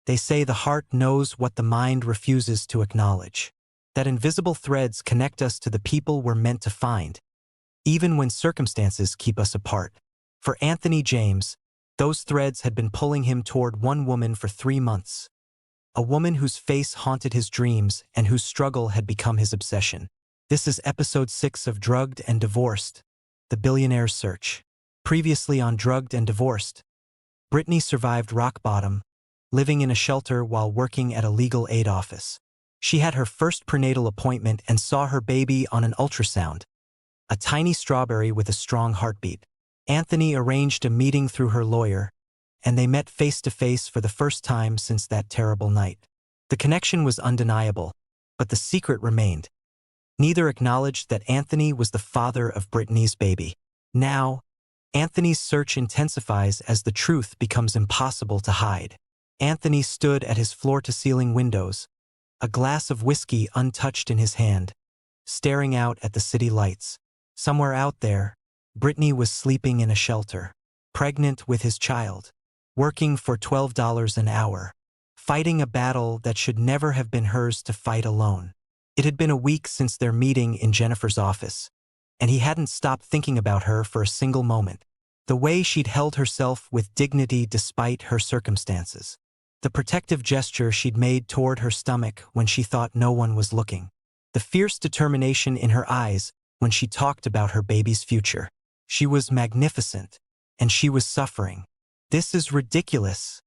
They say the heart knows what the mind refuses to acknowledge. That invisible threads connect us to the people we're meant to find, even when circumstances keep us apart. For Anthony James, those threads had been pulling him toward one woman for 3 months. A woman whose face haunted his dreams and whose struggle had become his obsession. This is episode 6 of Drugged and Divorced, the Billionaire's Search. Previously on Drugged and Divorced, Brittany survived rock bottom, living in a shelter while working at a legal aid office. She had her first prenatal appointment and saw her baby on an ultrasound, a tiny strawberry with a strong heartbeat. Anthony arranged a meeting through her lawyer, and they met face to face for the first time since that terrible night. The connection was undeniable, but the secret remained. Neither acknowledged that Anthony was the father of Brittany's baby. Now, Anthony's search intensifies as the truth becomes impossible to hide. Anthony stood at his floor-to-ceiling windows, a glass of whiskey untouched in his hand, staring out at the city lights. Somewhere out there, Brittany was sleeping in a shelter, pregnant with his child, working for $12 an hour, fighting a battle that should never have been hers to fight alone. It had been a week since their meeting in Jennifer's office, and he hadn't stopped thinking about her for a single moment. The way she'd held herself with dignity despite her circumstances. The protective gesture she'd made toward her stomach when she thought no one was looking. The fierce determination in her eyes when she talked about her baby's future. She was magnificent, and she was suffering. "This is ridiculous,"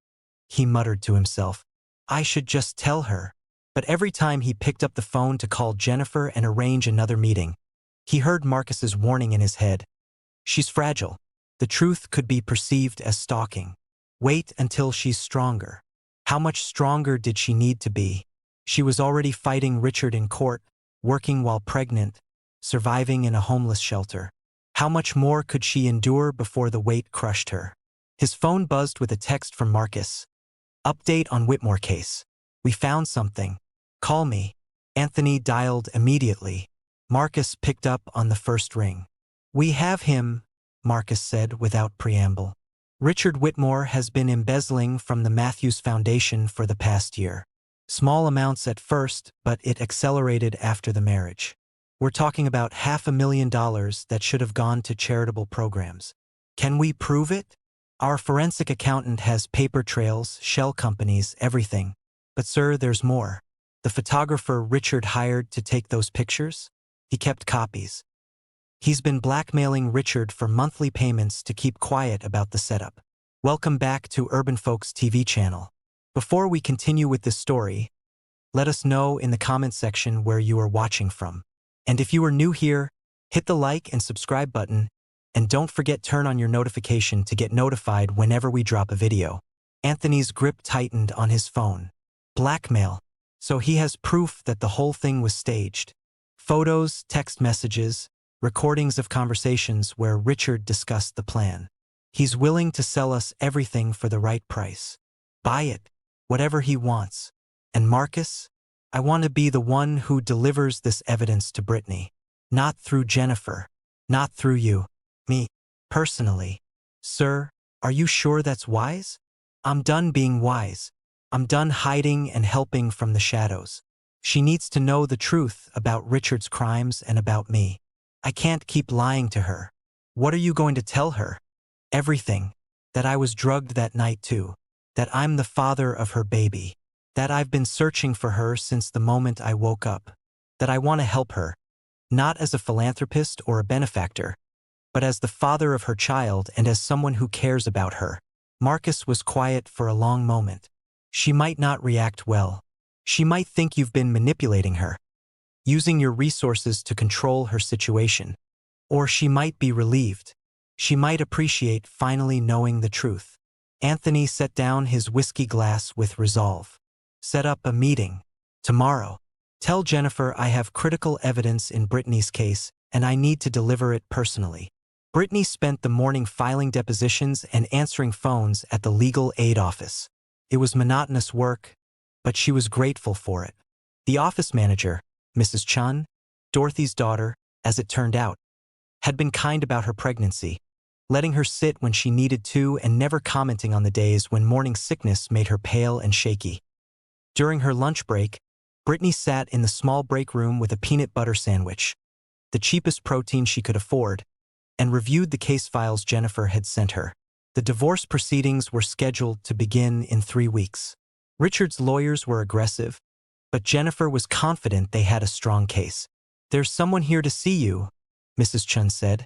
he muttered to himself. "I should just tell her." But every time he picked up the phone to call Jennifer and arrange another meeting, he heard Marcus's warning in his head. "She's fragile. The truth could be perceived as stalking. Wait until she's stronger." How much stronger did she need to be? She was already fighting Richard in court, working while pregnant, surviving in a homeless shelter. How much more could she endure before the weight crushed her? His phone buzzed with a text from Marcus. "Update on Whitmore case. We found something. Call me." Anthony dialed immediately. Marcus picked up on the first ring. "We have him," Marcus said without preamble. "Richard Whitmore has been embezzling from the Matthews Foundation for the past year. Small amounts at first, but it accelerated after the marriage. We're talking about $500,000 that should have gone to charitable programs. Can we prove it? Our forensic accountant has paper trails, shell companies, everything. But sir, there's more. The photographer Richard hired to take those pictures? He kept copies. He's been blackmailing Richard for monthly payments to keep quiet about the setup." Welcome back to Urban Folks TV channel. Before we continue with this story, let us know in the comment section where you are watching from. And if you are new here, hit the like and subscribe button, and don't forget turn on your notification to get notified whenever we drop a video. Anthony's grip tightened on his phone. Blackmail. So he has proof that the whole thing was staged. Photos, text messages, recordings of conversations where Richard discussed the plan. He's willing to sell us everything for the right price. Buy it, whatever he wants. And Marcus, I want to be the one who delivers this evidence to Brittany. Not through Jennifer. Not through you. Me. Personally. Sir, are you sure that's wise? I'm done being wise. I'm done hiding and helping from the shadows. She needs to know the truth about Richard's crimes and about me. I can't keep lying to her. What are you going to tell her? Everything. That I was drugged that night too. That I'm the father of her baby. That I've been searching for her since the moment I woke up. That I want to help her. Not as a philanthropist or a benefactor, but as the father of her child and as someone who cares about her. Marcus was quiet for a long moment. She might not react well. She might think you've been manipulating her, using your resources to control her situation. Or she might be relieved. She might appreciate finally knowing the truth. Anthony set down his whiskey glass with resolve. Set up a meeting. Tomorrow. Tell Jennifer I have critical evidence in Brittany's case and I need to deliver it personally. Brittany spent the morning filing depositions and answering phones at the legal aid office. It was monotonous work, but she was grateful for it. The office manager, Mrs. Chun, Dorothy's daughter, as it turned out, had been kind about her pregnancy, letting her sit when she needed to and never commenting on the days when morning sickness made her pale and shaky. During her lunch break, Brittany sat in the small break room with a peanut butter sandwich, the cheapest protein she could afford, and reviewed the case files Jennifer had sent her. The divorce proceedings were scheduled to begin in 3 weeks. Richard's lawyers were aggressive, but Jennifer was confident they had a strong case. "There's someone here to see you," Mrs. Chun said,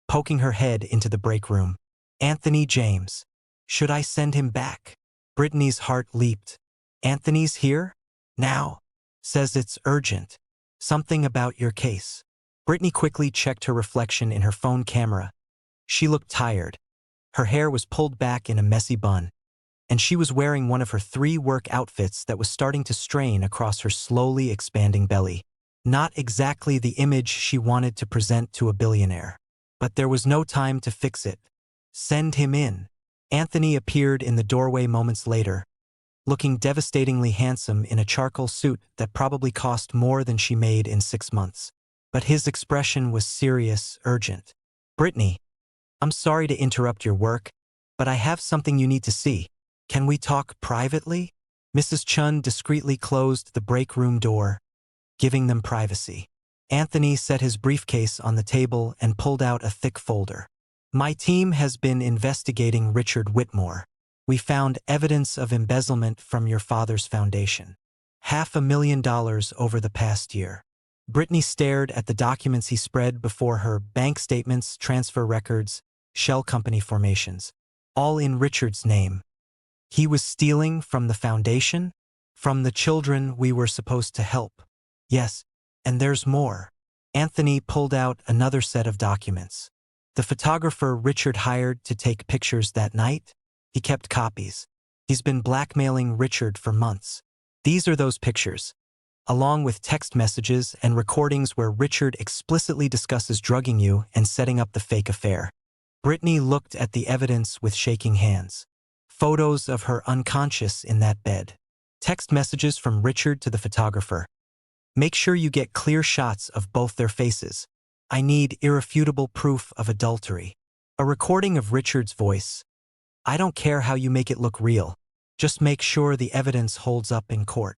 poking her head into the break room. "Anthony James. Should I send him back?" Brittany's heart leaped. "Anthony's here? Now? Says it's urgent. Something about your case." Brittany quickly checked her reflection in her phone camera. She looked tired. Her hair was pulled back in a messy bun, and she was wearing one of her 3 work outfits that was starting to strain across her slowly expanding belly. Not exactly the image she wanted to present to a billionaire. But there was no time to fix it. "Send him in." Anthony appeared in the doorway moments later, looking devastatingly handsome in a charcoal suit that probably cost more than she made in 6 months. But his expression was serious, urgent. "Brittany, I'm sorry to interrupt your work, but I have something you need to see. Can we talk privately?" Mrs. Chun discreetly closed the break room door, giving them privacy. Anthony set his briefcase on the table and pulled out a thick folder. "My team has been investigating Richard Whitmore. We found evidence of embezzlement from your father's foundation. $500,000 over the past year." Brittany stared at the documents he spread before her: bank statements, transfer records, shell company formations, all in Richard's name. He was stealing from the foundation? From the children we were supposed to help? Yes, and there's more. Anthony pulled out another set of documents. The photographer Richard hired to take pictures that night? He kept copies. He's been blackmailing Richard for months. These are those pictures, along with text messages and recordings where Richard explicitly discusses drugging you and setting up the fake affair. Brittany looked at the evidence with shaking hands. Photos of her unconscious in that bed. Text messages from Richard to the photographer. "Make sure you get clear shots of both their faces. I need irrefutable proof of adultery." A recording of Richard's voice. "I don't care how you make it look real. Just make sure the evidence holds up in court."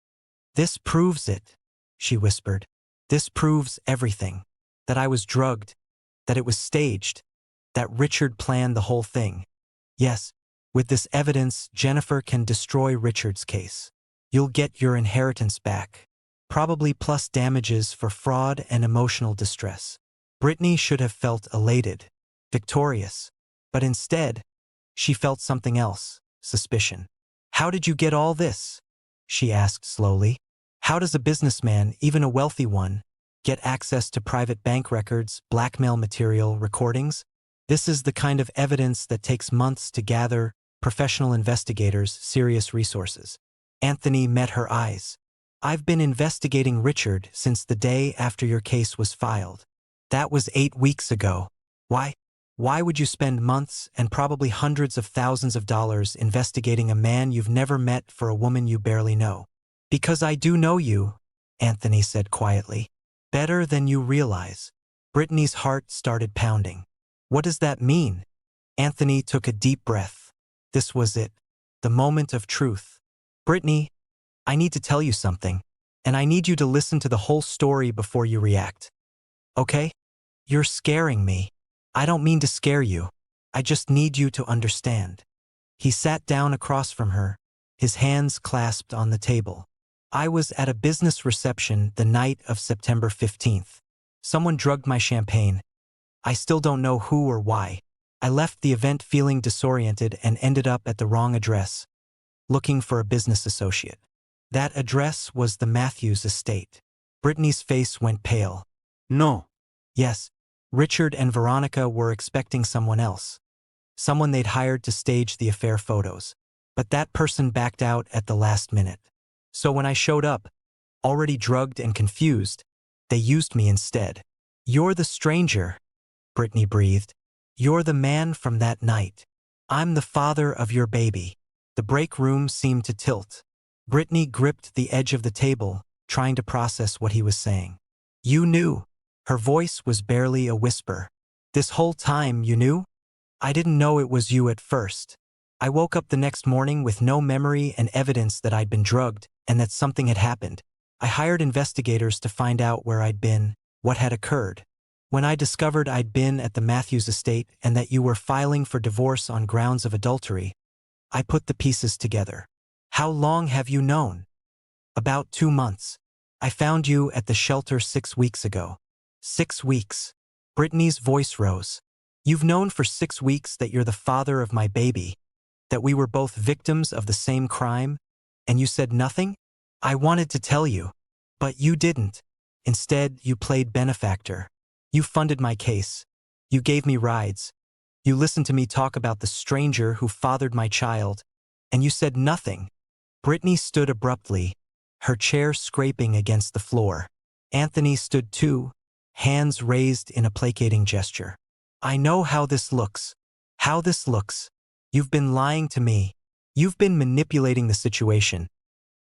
"This proves it," she whispered. "This proves everything. That I was drugged, that it was staged, that Richard planned the whole thing. Yes, with this evidence, Jennifer can destroy Richard's case. You'll get your inheritance back, probably plus damages for fraud and emotional distress." Brittany should have felt elated, victorious, but instead, she felt something else: suspicion. "How did you get all this?" she asked slowly. "How does a businessman, even a wealthy one, get access to private bank records, blackmail material, recordings? This is the kind of evidence that takes months to gather, professional investigators, serious resources." Anthony met her eyes. "I've been investigating Richard since the day after your case was filed. That was 8 weeks ago. Why? Why would you spend months and probably hundreds of thousands of dollars investigating a man you've never met for a woman you barely know?" "Because I do know you," Anthony said quietly. "Better than you realize." Brittany's heart started pounding. "What does that mean?" Anthony took a deep breath. This was it. The moment of truth. "Brittany, I need to tell you something, and I need you to listen to the whole story before you react. Okay? You're scaring me. I don't mean to scare you. I just need you to understand." He sat down across from her, his hands clasped on the table. "I was at a business reception the night of September 15th. Someone drugged my champagne. I still don't know who or why. I left the event feeling disoriented and ended up at the wrong address, looking for a business associate. That address was the Matthews estate." Brittany's face went pale. "No." "Yes. Richard and Veronica were expecting someone else. Someone they'd hired to stage the affair photos. But that person backed out at the last minute. So when I showed up, already drugged and confused, they used me instead." "You're the stranger," Brittany breathed. "You're the man from that night. I'm the father of your baby." The break room seemed to tilt. Brittany gripped the edge of the table, trying to process what he was saying. "You knew." Her voice was barely a whisper. "This whole time you knew?" I didn't know it was you at first. I woke up the next morning with no memory and evidence that I'd been drugged and that something had happened. I hired investigators to find out where I'd been, what had occurred. When I discovered I'd been at the Matthews estate and that you were filing for divorce on grounds of adultery, I put the pieces together. How long have you known? About 2 months. I found you at the shelter 6 weeks ago. 6 weeks. Brittany's voice rose. You've known for 6 weeks that you're the father of my baby, that we were both victims of the same crime, and you said nothing? I wanted to tell you, but you didn't. Instead, you played benefactor. You funded my case. You gave me rides. You listened to me talk about the stranger who fathered my child, and you said nothing. Brittany stood abruptly, her chair scraping against the floor. Anthony stood too, hands raised in a placating gesture. I know how this looks. How this looks. You've been lying to me. You've been manipulating the situation,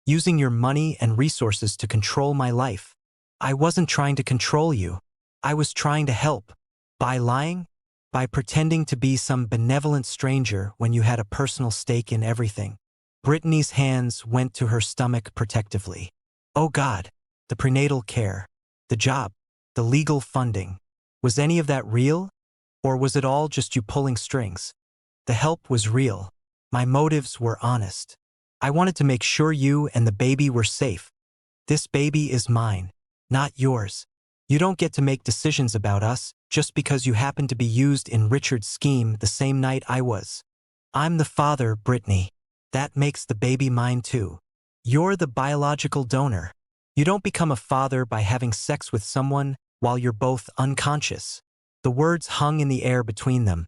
using your money and resources to control my life. I wasn't trying to control you. I was trying to help. By lying? By pretending to be some benevolent stranger when you had a personal stake in everything. Brittany's hands went to her stomach protectively. Oh God, the prenatal care, the job, the legal funding. Was any of that real? Or was it all just you pulling strings? The help was real. My motives were honest. I wanted to make sure you and the baby were safe. This baby is mine, not yours. You don't get to make decisions about us just because you happen to be used in Richard's scheme the same night I was. I'm the father, Brittany. That makes the baby mine too. You're the biological donor. You don't become a father by having sex with someone while you're both unconscious. The words hung in the air between them,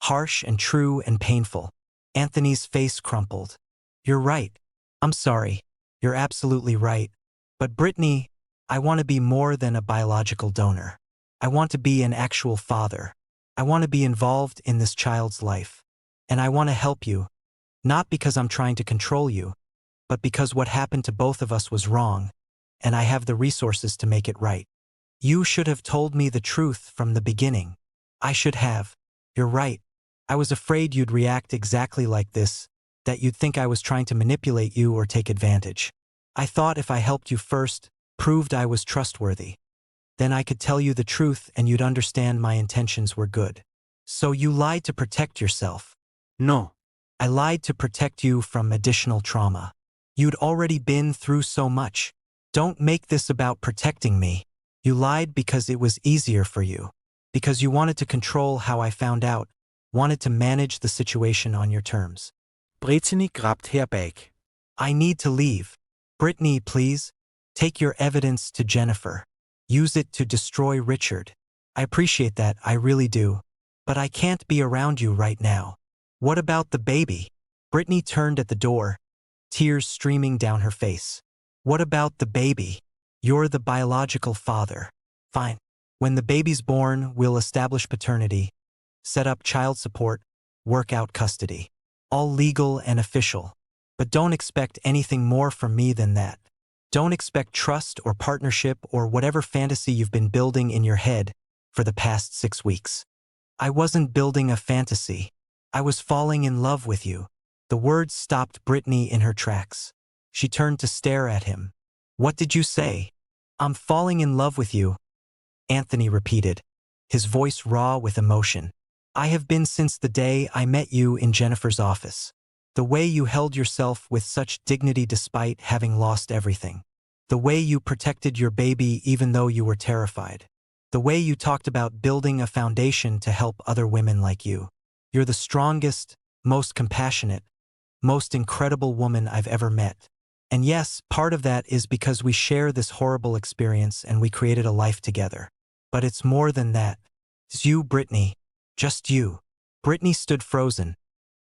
harsh and true and painful. Anthony's face crumpled. You're right. I'm sorry. You're absolutely right. But Brittany, I want to be more than a biological donor. I want to be an actual father. I want to be involved in this child's life. And I want to help you. Not because I'm trying to control you, but because what happened to both of us was wrong, and I have the resources to make it right. You should have told me the truth from the beginning. I should have. You're right. I was afraid you'd react exactly like this, that you'd think I was trying to manipulate you or take advantage. I thought if I helped you first, proved I was trustworthy, then I could tell you the truth and you'd understand my intentions were good. So you lied to protect yourself. No. I lied to protect you from additional trauma. You'd already been through so much. Don't make this about protecting me. You lied because it was easier for you. Because you wanted to control how I found out, wanted to manage the situation on your terms. Brittany grabt her back. I need to leave. Brittany, please. Take your evidence to Jennifer. Use it to destroy Richard. I appreciate that, I really do. But I can't be around you right now. What about the baby? Brittany turned at the door, tears streaming down her face. What about the baby? You're the biological father. Fine. When the baby's born, we'll establish paternity, set up child support, work out custody. All legal and official. But don't expect anything more from me than that. Don't expect trust or partnership or whatever fantasy you've been building in your head for the past 6 weeks. I wasn't building a fantasy. I was falling in love with you. The words stopped Brittany in her tracks. She turned to stare at him. What did you say? I'm falling in love with you, Anthony repeated, his voice raw with emotion. I have been since the day I met you in Jennifer's office. The way you held yourself with such dignity despite having lost everything. The way you protected your baby even though you were terrified. The way you talked about building a foundation to help other women like you. You're the strongest, most compassionate, most incredible woman I've ever met. And yes, part of that is because we share this horrible experience and we created a life together. But it's more than that. It's you, Brittany. Just you. Brittany stood frozen,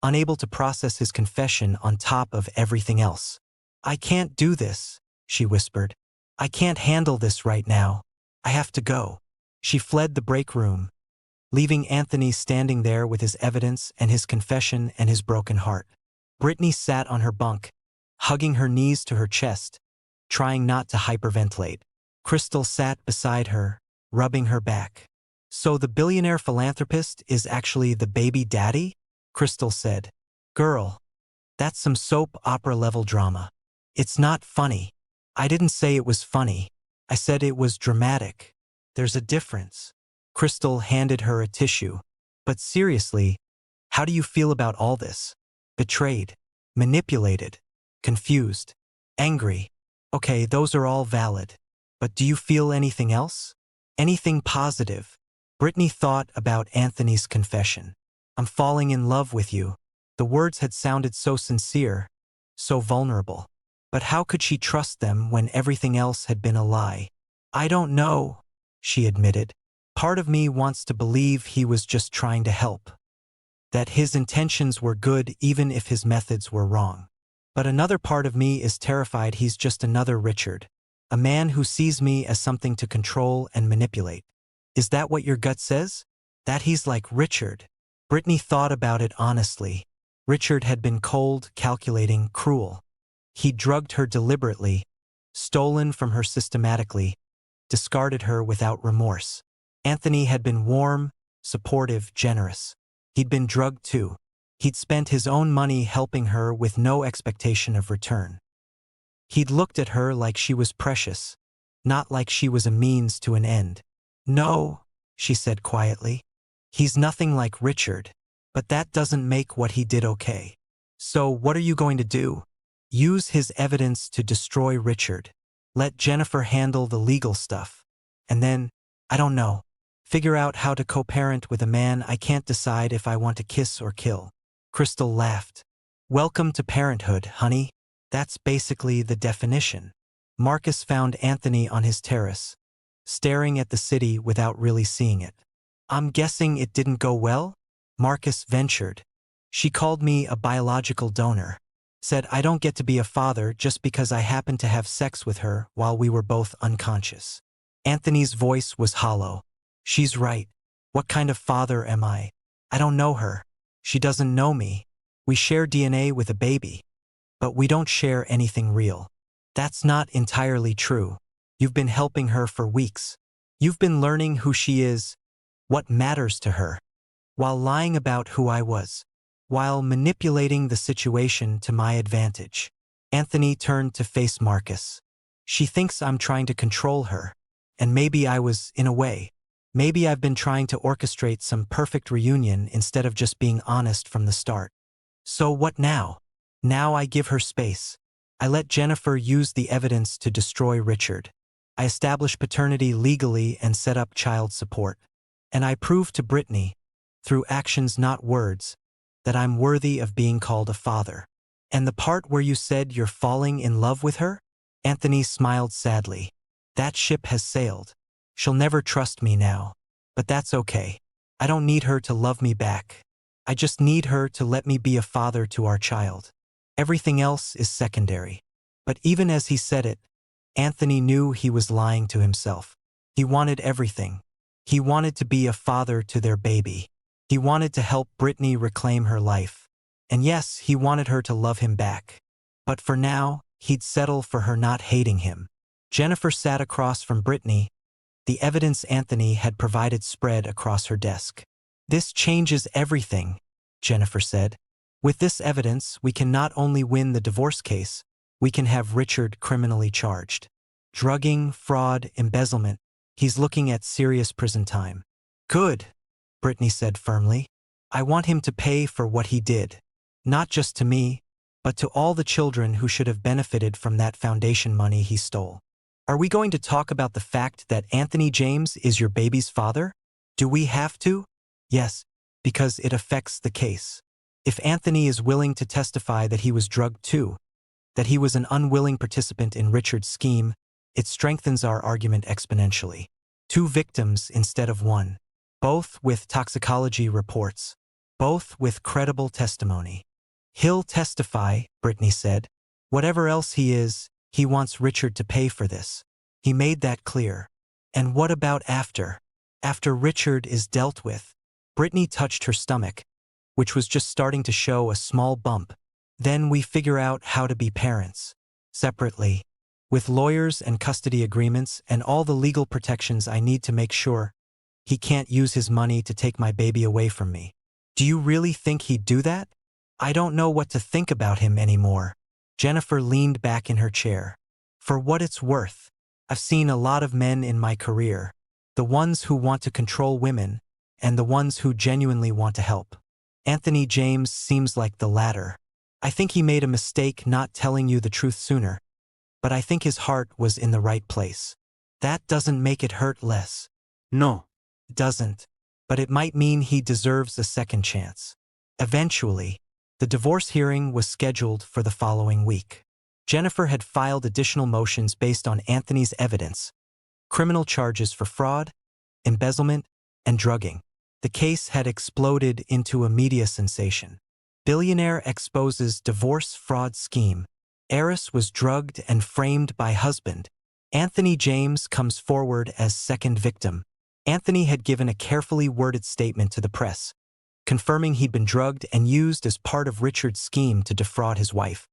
unable to process his confession on top of everything else. I can't do this, she whispered. I can't handle this right now. I have to go. She fled the break room, leaving Anthony standing there with his evidence and his confession and his broken heart. Brittany sat on her bunk, hugging her knees to her chest, trying not to hyperventilate. Crystal sat beside her, rubbing her back. So the billionaire philanthropist is actually the baby daddy? Crystal said. Girl, that's some soap opera level drama. It's not funny. I didn't say it was funny. I said it was dramatic. There's a difference. Crystal handed her a tissue. But seriously, how do you feel about all this? Betrayed, manipulated, confused, angry. Okay, those are all valid. But do you feel anything else? Anything positive? Brittany thought about Anthony's confession. I'm falling in love with you. The words had sounded so sincere, so vulnerable. But how could she trust them when everything else had been a lie? I don't know, she admitted. Part of me wants to believe he was just trying to help. That his intentions were good even if his methods were wrong. But another part of me is terrified he's just another Richard. A man who sees me as something to control and manipulate. Is that what your gut says? That he's like Richard? Brittany thought about it honestly. Richard had been cold, calculating, cruel. He drugged her deliberately, stolen from her systematically, discarded her without remorse. Anthony had been warm, supportive, generous. He'd been drugged too. He'd spent his own money helping her with no expectation of return. He'd looked at her like she was precious, not like she was a means to an end. No, she said quietly. He's nothing like Richard, but that doesn't make what he did okay. So what are you going to do? Use his evidence to destroy Richard. Let Jennifer handle the legal stuff. And then, I don't know, figure out how to co-parent with a man I can't decide if I want to kiss or kill. Crystal laughed. Welcome to parenthood, honey. That's basically the definition. Marcus found Anthony on his terrace, staring at the city without really seeing it. I'm guessing it didn't go well? Marcus ventured. She called me a biological donor. Said I don't get to be a father just because I happened to have sex with her while we were both unconscious. Anthony's voice was hollow. She's right. What kind of father am I? I don't know her. She doesn't know me. We share DNA with a baby. But we don't share anything real. That's not entirely true. You've been helping her for weeks. You've been learning who she is, what matters to her, while lying about who I was, while manipulating the situation to my advantage. Anthony turned to face Marcus. She thinks I'm trying to control her. And maybe I was, in a way. Maybe I've been trying to orchestrate some perfect reunion instead of just being honest from the start. So what now? Now I give her space. I let Jennifer use the evidence to destroy Richard. I establish paternity legally and set up child support. And I prove to Brittany, through actions not words, that I'm worthy of being called a father. And the part where you said you're falling in love with her? Anthony smiled sadly. That ship has sailed. She'll never trust me now. But that's okay. I don't need her to love me back. I just need her to let me be a father to our child. Everything else is secondary. But even as he said it, Anthony knew he was lying to himself. He wanted everything. He wanted to be a father to their baby. He wanted to help Brittany reclaim her life. And yes, he wanted her to love him back. But for now, he'd settle for her not hating him. Jennifer sat across from Brittany, the evidence Anthony had provided spread across her desk. This changes everything, Jennifer said. With this evidence, we can not only win the divorce case, we can have Richard criminally charged. Drugging, fraud, embezzlement. He's looking at serious prison time. Good, Brittany said firmly. I want him to pay for what he did. Not just to me, but to all the children who should have benefited from that foundation money he stole. Are we going to talk about the fact that Anthony James is your baby's father? Do we have to? Yes, because it affects the case. If Anthony is willing to testify that he was drugged too, that he was an unwilling participant in Richard's scheme, it strengthens our argument exponentially. 2 victims instead of 1. Both with toxicology reports. Both with credible testimony. He'll testify, Brittany said. Whatever else he is, he wants Richard to pay for this. He made that clear. And what about after? After Richard is dealt with? Brittany touched her stomach, which was just starting to show a small bump. Then we figure out how to be parents. Separately. With lawyers and custody agreements and all the legal protections I need to make sure He can't use his money to take my baby away from me. Do you really think he'd do that? I don't know what to think about him anymore. Jennifer leaned back in her chair. For what it's worth, I've seen a lot of men in my career. The ones who want to control women, and the ones who genuinely want to help. Anthony James seems like the latter. I think he made a mistake not telling you the truth sooner, but I think his heart was in the right place. That doesn't make it hurt less. No. It doesn't, but it might mean he deserves a second chance. Eventually, the divorce hearing was scheduled for the following week. Jennifer had filed additional motions based on Anthony's evidence, criminal charges for fraud, embezzlement, and drugging. The case had exploded into a media sensation. Billionaire exposes divorce fraud scheme. Heiress was drugged and framed by husband. Anthony James comes forward as second victim. Anthony had given a carefully worded statement to the press, confirming he'd been drugged and used as part of Richard's scheme to defraud his wife.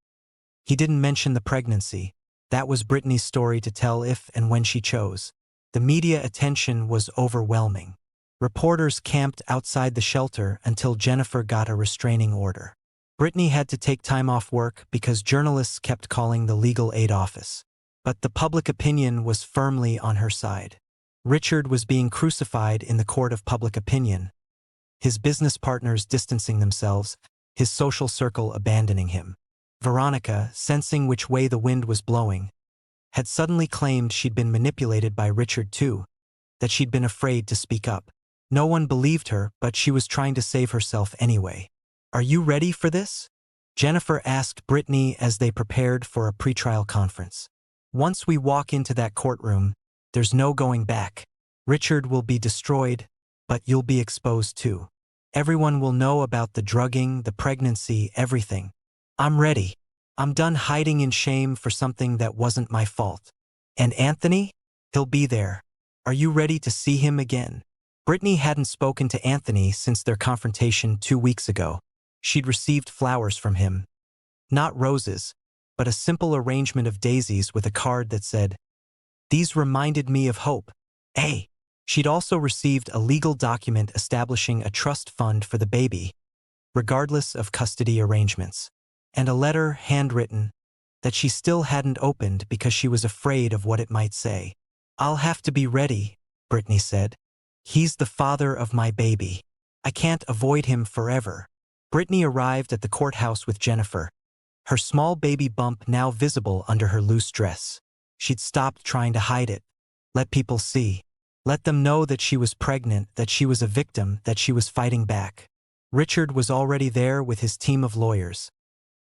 He didn't mention the pregnancy. That was Brittany's story to tell if and when she chose. The media attention was overwhelming. Reporters camped outside the shelter until Jennifer got a restraining order. Brittany had to take time off work because journalists kept calling the legal aid office. But the public opinion was firmly on her side. Richard was being crucified in the court of public opinion, his business partners distancing themselves, his social circle abandoning him. Veronica, sensing which way the wind was blowing, had suddenly claimed she'd been manipulated by Richard too, that she'd been afraid to speak up. No one believed her, but she was trying to save herself anyway. Are you ready for this? Jennifer asked Brittany as they prepared for a pretrial conference. Once we walk into that courtroom, there's no going back. Richard will be destroyed, but you'll be exposed too. Everyone will know about the drugging, the pregnancy, everything. I'm ready. I'm done hiding in shame for something that wasn't my fault. And Anthony? He'll be there. Are you ready to see him again? Brittany hadn't spoken to Anthony since their confrontation 2 weeks ago. She'd received flowers from him. Not roses, but a simple arrangement of daisies with a card that said, "These reminded me of hope." Hey! She'd also received a legal document establishing a trust fund for the baby, regardless of custody arrangements, and a letter, handwritten, that she still hadn't opened because she was afraid of what it might say. "I'll have to be ready," Brittany said. "He's the father of my baby. I can't avoid him forever." Brittany arrived at the courthouse with Jennifer, her small baby bump now visible under her loose dress. She'd stopped trying to hide it. Let people see. Let them know that she was pregnant, that she was a victim, that she was fighting back. Richard was already there with his team of lawyers,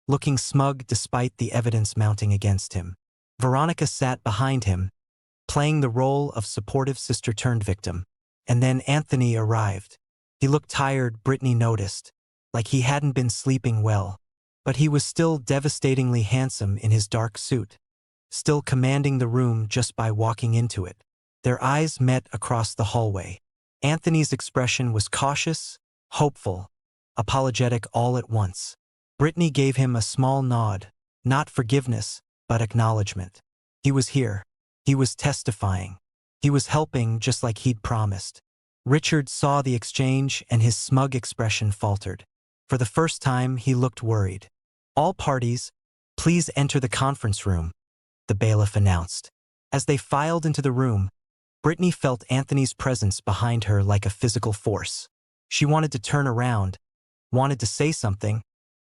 looking smug despite the evidence mounting against him. Veronica sat behind him, playing the role of supportive sister-turned-victim. And then Anthony arrived. He looked tired, Brittany noticed, like he hadn't been sleeping well. But he was still devastatingly handsome in his dark suit, still commanding the room just by walking into it. Their eyes met across the hallway. Anthony's expression was cautious, hopeful, apologetic all at once. Brittany gave him a small nod, not forgiveness, but acknowledgement. He was here. He was testifying. He was helping just like he'd promised. Richard saw the exchange and his smug expression faltered. For the first time, he looked worried. "All parties, please enter the conference room," the bailiff announced. As they filed into the room, Brittany felt Anthony's presence behind her like a physical force. She wanted to turn around, wanted to say something,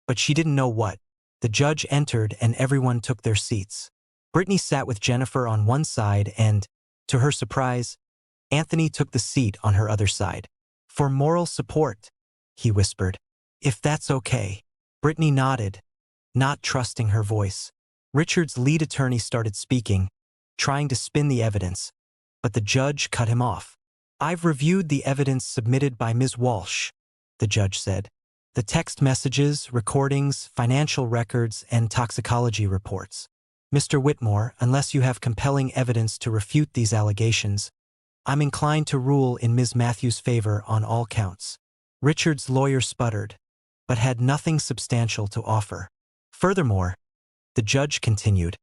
but she didn't know what. The judge entered and everyone took their seats. Brittany sat with Jennifer on one side and, to her surprise, Anthony took the seat on her other side. "For moral support," he whispered. "If that's okay." Brittany nodded, not trusting her voice. Richard's lead attorney started speaking, trying to spin the evidence, but the judge cut him off. "I've reviewed the evidence submitted by Ms. Walsh," the judge said. "The text messages, recordings, financial records, and toxicology reports. Mr. Whitmore, unless you have compelling evidence to refute these allegations, I'm inclined to rule in Ms. Matthews' favor on all counts." Richard's lawyer sputtered, but had nothing substantial to offer. Furthermore, the judge continued,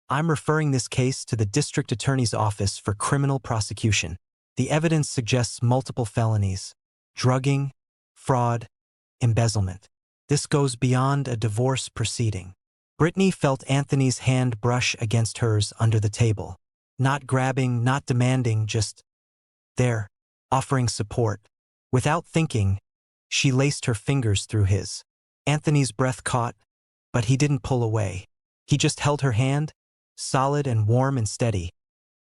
"I'm referring this case to the district attorney's office for criminal prosecution. The evidence suggests multiple felonies: drugging, fraud, embezzlement. This goes beyond a divorce proceeding. Brittany felt Anthony's hand brush against hers under the table. Not grabbing, not demanding, just there, offering support. Without thinking, she laced her fingers through his. Anthony's breath caught, but he didn't pull away. He just held her hand, solid and warm and steady,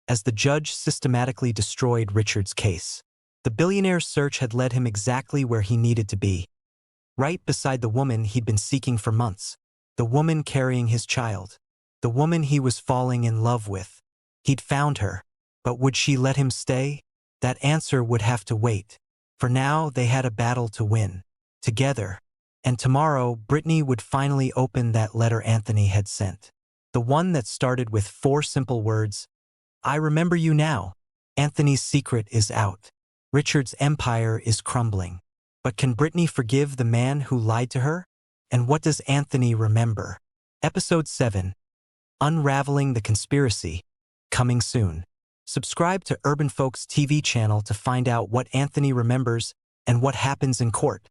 as the judge systematically destroyed Richard's case. The billionaire's search had led him exactly where he needed to be, right beside the woman he'd been seeking for months, the woman carrying his child, the woman he was falling in love with. He'd found her, but would she let him stay? That answer would have to wait. For now, they had a battle to win, together. And tomorrow, Brittany would finally open that letter Anthony had sent. The one that started with 4 simple words: "I remember you now." Anthony's secret is out. Richard's empire is crumbling. But can Brittany forgive the man who lied to her? And what does Anthony remember? Episode 7. Unraveling the Conspiracy. Coming soon. Subscribe to Urban Folks TV channel to find out what Anthony remembers and what happens in court.